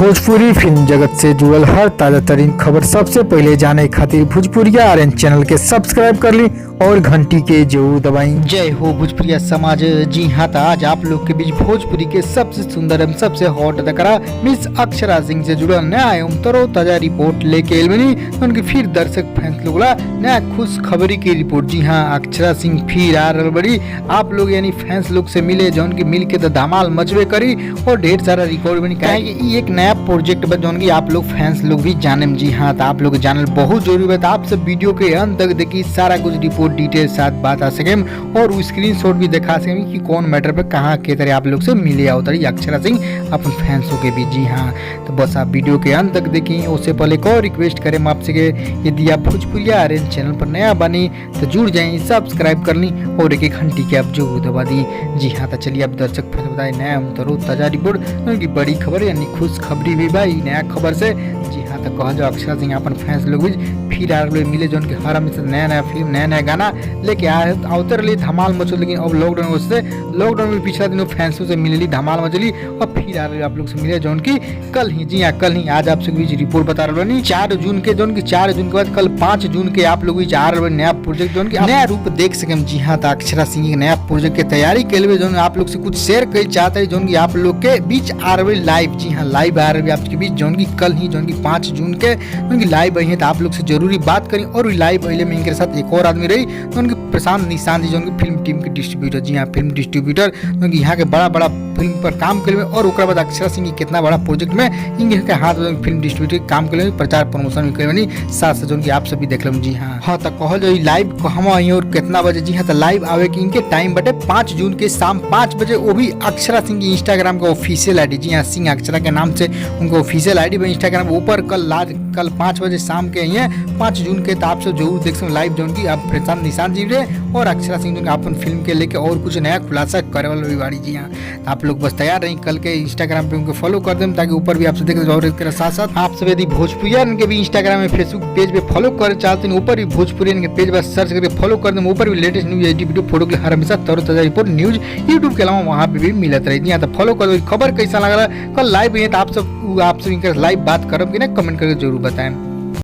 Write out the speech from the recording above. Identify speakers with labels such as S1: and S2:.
S1: Bhojpuri film जगत से जुड़ल हर ताजा तरीन खबर सबसे पहले जाने खातिर भोजपुरिया आर्यन चैनल के सब्सक्राइब कर ली और घंटी के जरूर दबाई। जय हो भोजपुरिया समाज। जी हाँ, तो आज आप लोग के बीच भोजपुरी के सबसे सुंदर एवं सबसे हॉट अदाकारा मिस अक्षरा सिंह से जुड़ल नया एवं तरो ताजा रिपोर्ट लेके आइल बनी। उनकी फिर दर्शक फैंस लोग नया खुश खबरी की रिपोर्ट। जी हाँ, अक्षरा सिंह फिर आ रही बड़ी आप लोग यानी फैंस लोग से मिले जौन की मिल के तो धमाल मचबे करी और ढेर सारा रिकॉर्ड बनी। कहे एक नया प्रोजेक्ट बा जौन की आप लोग फैंस लोग भी जाने। जी हाँ, तो आप लोग जानल बहुत जरूरी बात। आप सब वीडियो के अंत तक देखिए, सारा कुछ रिपोर्ट डिटेल साथ बात आ सके और स्क्रीनशॉट भी दिखा सके कि कौन मैटर पे कहाँ के तरह आप लोग से मिले आओ तरी अक्षरा सिंह अपन फैंसों के भी। जी हाँ, तो बस आप वीडियो के अंत तक देखिए। उससे पहले एक और रिक्वेस्ट करें आपसे कि यदि आप भोजपुरिया आर्यन चैनल पर नया बनी तो जुड़ जाए, सब्सक्राइब कर ली और एक घंटी के आप जरूर दबा दी। जी हाँ, तो चलिए आप दर्शक फैंस बताए नया तरो ताजा रिपोर्ट की बड़ी खबर यानी खुश खबरी भी भाई नया खबर से। जी हाँ, तो कहा जाओ अक्षरा सिंह अपन फैंस लोग भी फिर आ रहे मिले जो उनके हर हमेशा नया नया फिल्म नया नया गाना लेके आवते रही धमाल मचल। लेकिन अब लॉकडाउन में पिछला दिनों फैंसों से मिली धमाल मचली और फिर आ रही आप लोग से मिले जो उनकी कल ही। जी हाँ, कल ही आज आप सब बीच रिपोर्ट बता रहे बनी 4 जून के जो 4 जून के बाद कल 5 जून के आप लोग बीच आ रहे नया प्रोजेक्ट जो नया रूप देख सके। जी हाँ, तो अक्षरा सिंह के नया प्रोजेक्ट की तैयारी के लिए जो आप लोग से कुछ शेयर कर चाहते हैं जो आप लोग के बीच आ रही लाइव। जी हाँ, लाइव आ रही आपके बीच जो कल ही जो 5 जून के उनकी लाइव आई है। तो आप लोग से जरूरी बात करें और लाइव अले में इनके साथ एक और आदमी रही तो उनके प्रशांत निशांत जी जो फिल्म टीम के डिस्ट्रीब्यूटर। जी हाँ, फिल्म डिस्ट्रीब्यूटर यहाँ के बड़ा बड़ा फिल्म पर काम कर और ओकरा बाद अक्षरा सिंह की कितना बड़ा प्रोजेक्ट में इनके हाथ फिल्म डिस्ट्रीब्यूटर काम कर प्रचार प्रमोशन भी करनी साथ साथ जो आप सभी देख लो। जी हाँ, हाँ तो कहल जो लाइव हम आई और कितना बजे। जी हाँ, तो लाइव आवे कि इनके टाइम बटे 5 जून के शाम 5 बजे। वो भी अक्षरा सिंह की इंस्टाग्राम का ऑफिशियल आईडी। जी हाँ, सिंह अक्षरा के नाम से उनको ऑफिशियल आईडी में इंस्टाग्राम ऊपर कल 5 बजे शाम के ही है 5 जून के। तो आप सब जरूर देख सकते लाइव जो आप प्रशांत निशांत जी रहे और अक्षरा सिंह जो अपन फिल्म के लेके और कुछ नया खुलासा करे वाली बाड़ी। जी हाँ, तो आप लोग बस तैयार रही कल के इंस्टाग्राम पे उनको फॉलो कर दें ताकि ऊपर भी आपसे देख और इसके साथ साथ आप सब यदि भोजपुरिया के भी इंस्टाग्राम में फेसबुक पेज पे फॉलो कर चाहते हैं ऊपर भी भोजपुरिया के पेज पर सर्च करके फॉलो कर दें। ऊपर भी लेटेस्ट न्यूज वीडियो फोटो के हर हमेशा तरो ताजा रिपोर्ट न्यूज यूट्यूब के अलावा वहाँ पे भी मिलत रही। जी हाँ, तो फॉलो कर दो। खबर कैसा लगा कल लाइव है तो आप सब लाइव बात करब कि ना कमेंट करके जरूर बताएं।